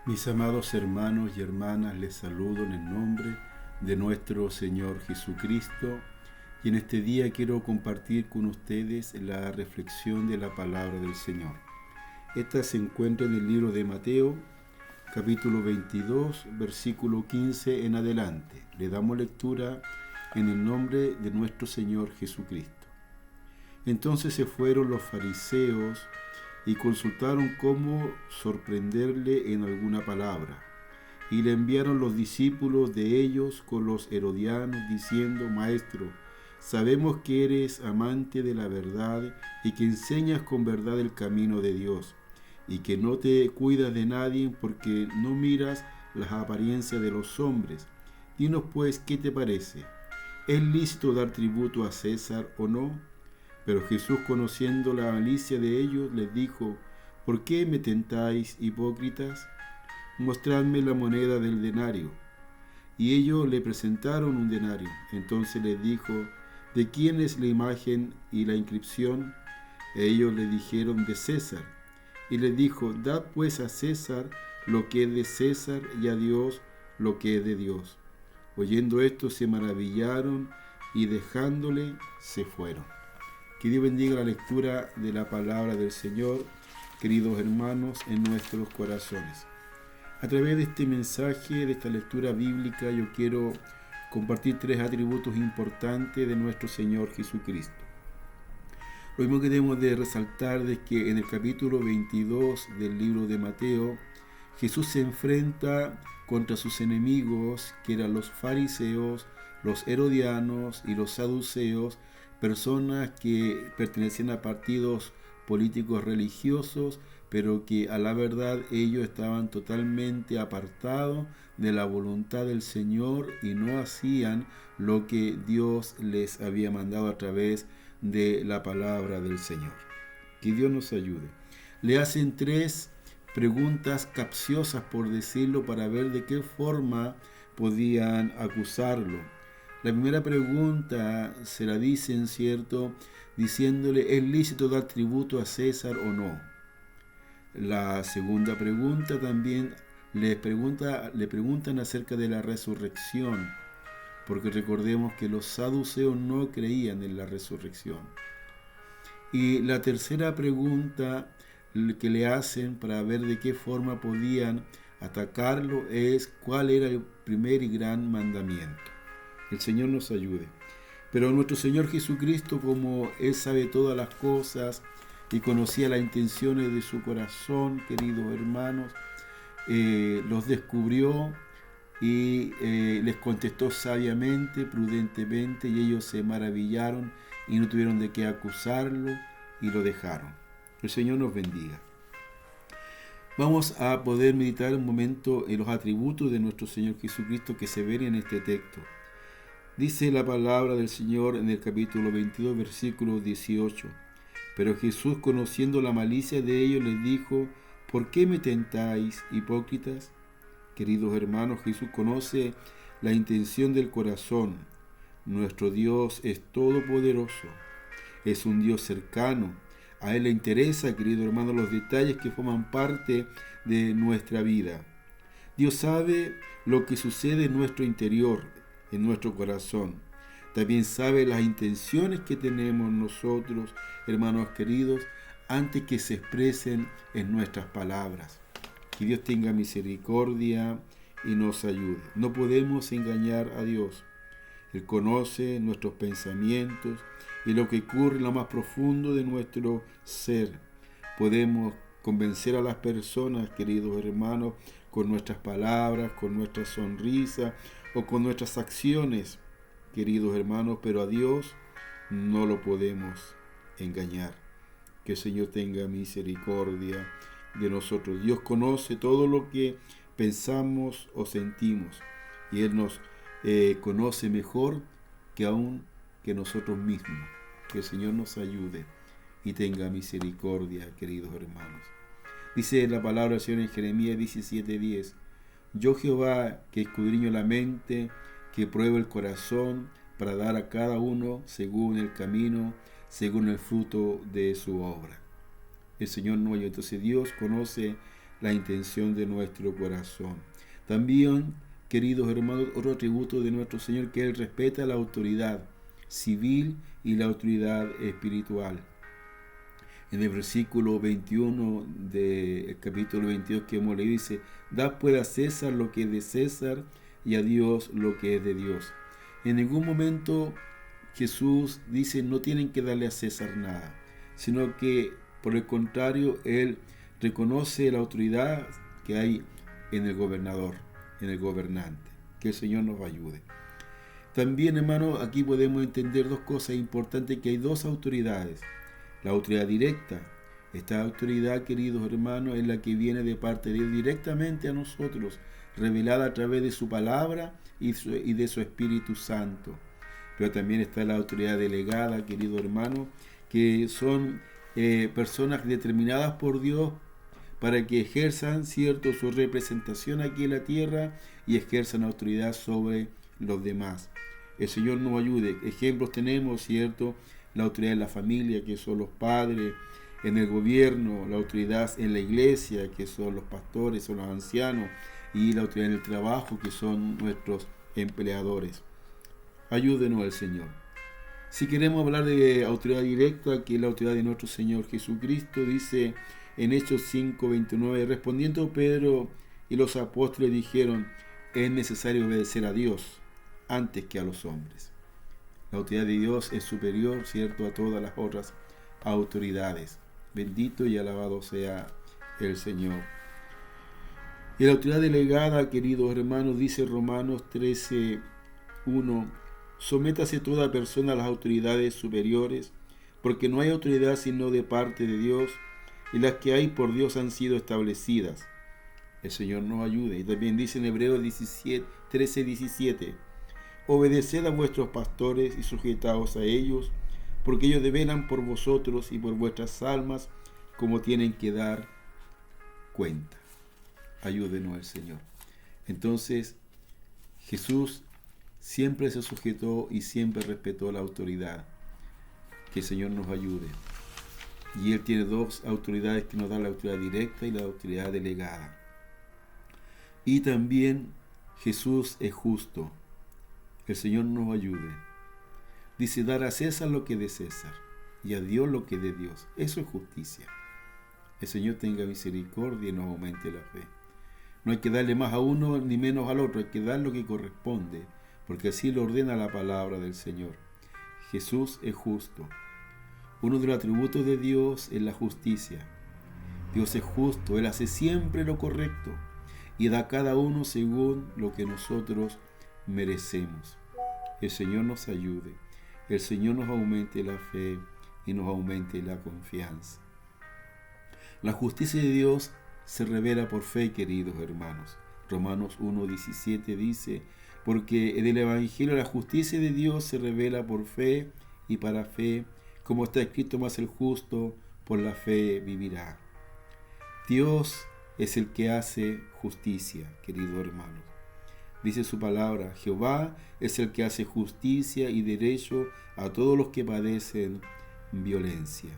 Mis amados hermanos y hermanas, les saludo en el nombre de nuestro Señor Jesucristo y en este día quiero compartir con ustedes la reflexión de la palabra del Señor. Esta se encuentra en el libro de Mateo, capítulo 22, versículo 15 en adelante. Le damos lectura en el nombre de nuestro Señor Jesucristo. Entonces se fueron los fariseos y consultaron cómo sorprenderle en alguna palabra. Y le enviaron los discípulos de ellos con los herodianos, diciendo: Maestro, sabemos que eres amante de la verdad y que enseñas con verdad el camino de Dios, y que no te cuidas de nadie porque no miras las apariencias de los hombres. Dinos pues, ¿qué te parece? ¿Es lícito dar tributo a César o no? Pero Jesús, conociendo la malicia de ellos, les dijo: ¿Por qué me tentáis, hipócritas? Mostradme la moneda del denario. Y ellos le presentaron un denario. Entonces les dijo: ¿De quién es la imagen y la inscripción? Ellos le dijeron: de César. Y les dijo: Dad pues a César lo que es de César, y a Dios lo que es de Dios. Oyendo esto se maravillaron, y dejándole se fueron. Que Dios bendiga la lectura de la palabra del Señor, queridos hermanos, en nuestros corazones. A través de este mensaje, de esta lectura bíblica, yo quiero compartir tres atributos importantes de nuestro Señor Jesucristo. Lo mismo que debemos de resaltar es que en el capítulo 22 del libro de Mateo, Jesús se enfrenta contra sus enemigos, que eran los fariseos, los herodianos y los saduceos, personas que pertenecían a partidos políticos religiosos, pero que a la verdad ellos estaban totalmente apartados de la voluntad del Señor y no hacían lo que Dios les había mandado a través de la palabra del Señor. Que Dios nos ayude. Le hacen tres preguntas capciosas, por decirlo, para ver de qué forma podían acusarlo. La primera pregunta se la dicen, ¿cierto?, diciéndole: ¿es lícito dar tributo a César o no? La segunda pregunta también le preguntan acerca de la resurrección, porque recordemos que los saduceos no creían en la resurrección. Y la tercera pregunta que le hacen para ver de qué forma podían atacarlo es: ¿cuál era el primer y gran mandamiento? El Señor nos ayude. Pero nuestro Señor Jesucristo, como Él sabe todas las cosas y conocía las intenciones de su corazón, queridos hermanos, los descubrió y les contestó sabiamente, prudentemente, y ellos se maravillaron y no tuvieron de qué acusarlo y lo dejaron. El Señor nos bendiga. Vamos a poder meditar un momento en los atributos de nuestro Señor Jesucristo que se ven en este texto. Dice la palabra del Señor en el capítulo 22, versículo 18. Pero Jesús, conociendo la malicia de ellos, les dijo: ¿por qué me tentáis, hipócritas? Queridos hermanos, Jesús conoce la intención del corazón. Nuestro Dios es todopoderoso, es un Dios cercano. A Él le interesa, queridos hermanos, los detalles que forman parte de nuestra vida. Dios sabe lo que sucede en nuestro interior, en nuestro corazón. También sabe las intenciones que tenemos nosotros, hermanos queridos, antes que se expresen en nuestras palabras. Que Dios tenga misericordia y nos ayude. No podemos engañar a Dios. Él conoce nuestros pensamientos y lo que ocurre en lo más profundo de nuestro ser. Podemos convencer a las personas, queridos hermanos, con nuestras palabras, con nuestra sonrisa o con nuestras acciones, queridos hermanos, pero a Dios no lo podemos engañar. Que el Señor tenga misericordia de nosotros. Dios conoce todo lo que pensamos o sentimos y Él nos conoce mejor que aún que nosotros mismos. Que el Señor nos ayude y tenga misericordia, queridos hermanos. Dice la palabra del Señor en Jeremías 17:10: Yo, Jehová, que escudriño la mente, que pruebo el corazón, para dar a cada uno según el camino, según el fruto de su obra. El Señor no. Entonces Dios conoce la intención de nuestro corazón. También, queridos hermanos, otro atributo de nuestro Señor, que Él respeta la autoridad civil y la autoridad espiritual. En el versículo 21 del capítulo 22 que hemos leído dice: «Dad pues a César lo que es de César y a Dios lo que es de Dios». En ningún momento Jesús dice no tienen que darle a César nada, sino que por el contrario, Él reconoce la autoridad que hay en el gobernador, en el gobernante. Que el Señor nos ayude. También, hermanos, aquí podemos entender dos cosas importantes, que hay dos autoridades. La autoridad directa. Esta autoridad, queridos hermanos, es la que viene de parte de Dios directamente a nosotros, revelada a través de su palabra y de su Espíritu Santo. Pero también está la autoridad delegada, queridos hermanos, que son personas determinadas por Dios para que ejerzan, ¿cierto?, su representación aquí en la tierra y ejerzan autoridad sobre los demás. El Señor nos ayude. Ejemplos tenemos, ¿cierto?, la autoridad en la familia, que son los padres; en el gobierno, la autoridad en la iglesia, que son los pastores, son los ancianos; y la autoridad en el trabajo, que son nuestros empleadores. Ayúdenos el Señor. Si queremos hablar de autoridad directa, que es la autoridad de nuestro Señor Jesucristo, dice en Hechos 5:29, respondiendo Pedro y los apóstoles dijeron: es necesario obedecer a Dios antes que a los hombres. La autoridad de Dios es superior, ¿cierto?, a todas las otras autoridades. Bendito y alabado sea el Señor. Y la autoridad delegada, queridos hermanos, dice Romanos 13:1, sométase toda persona a las autoridades superiores, porque no hay autoridad sino de parte de Dios, y las que hay por Dios han sido establecidas. El Señor nos ayude. Y también dice en Hebreos 13:17, obedeced a vuestros pastores y sujetaos a ellos, porque ellos velan por vosotros y por vuestras almas, como tienen que dar cuenta. Ayúdenos el Señor. Entonces, Jesús siempre se sujetó y siempre respetó la autoridad. Que el Señor nos ayude. Y Él tiene dos autoridades que nos dan: la autoridad directa y la autoridad delegada. Y también Jesús es justo. El Señor nos ayude. Dice: dar a César lo que es de César y a Dios lo que es de Dios. Eso es justicia. El Señor tenga misericordia y nos aumente la fe. No hay que darle más a uno ni menos al otro, hay que dar lo que corresponde, porque así lo ordena la palabra del Señor. Jesús es justo. Uno de los atributos de Dios es la justicia. Dios es justo, Él hace siempre lo correcto y da a cada uno según lo que nosotros merecemos. El Señor nos ayude, el Señor nos aumente la fe y nos aumente la confianza. La justicia de Dios se revela por fe, queridos hermanos. Romanos 1:17 dice: porque en el Evangelio la justicia de Dios se revela por fe y para fe, como está escrito: mas el justo por la fe vivirá. Dios es el que hace justicia, queridos hermanos. Dice su palabra: Jehová es el que hace justicia y derecho a todos los que padecen violencia.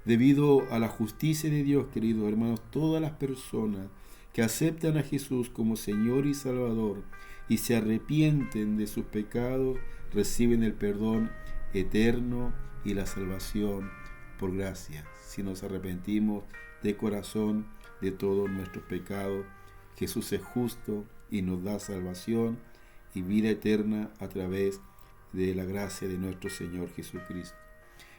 Debido a la justicia de Dios, queridos hermanos, todas las personas que aceptan a Jesús como Señor y Salvador y se arrepienten de sus pecados, reciben el perdón eterno y la salvación por gracia. Si nos arrepentimos de corazón de todos nuestros pecados, Jesús es justo y nos da salvación y vida eterna a través de la gracia de nuestro Señor Jesucristo.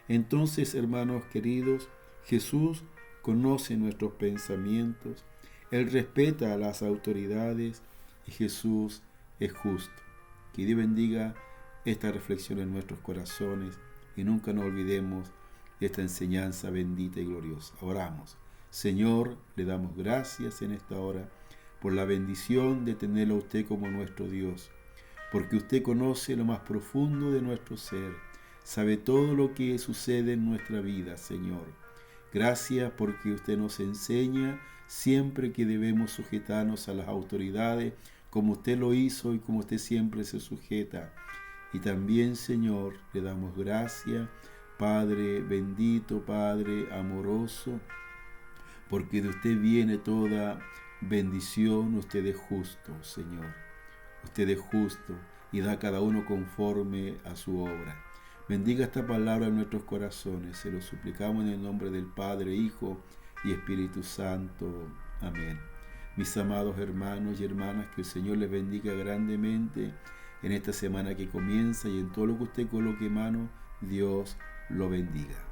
Entonces, hermanos queridos, Jesús conoce nuestros pensamientos, Él respeta a las autoridades y Jesús es justo. Que Dios bendiga esta reflexión en nuestros corazones y nunca nos olvidemos de esta enseñanza bendita y gloriosa. Oramos. Señor, le damos gracias en esta hora por la bendición de tenerlo a usted como nuestro Dios, porque usted conoce lo más profundo de nuestro ser, sabe todo lo que sucede en nuestra vida, Señor. Gracias porque usted nos enseña siempre que debemos sujetarnos a las autoridades, como usted lo hizo y como usted siempre se sujeta. Y también, Señor, le damos gracias, Padre bendito, Padre amoroso, porque de usted viene toda bendición. Usted es justo, Señor. Usted es justo y da a cada uno conforme a su obra. Bendiga esta palabra en nuestros corazones. Se lo suplicamos en el nombre del Padre, Hijo y Espíritu Santo. Amén. Mis amados hermanos y hermanas, que el Señor les bendiga grandemente en esta semana que comienza y en todo lo que usted coloque mano, Dios lo bendiga.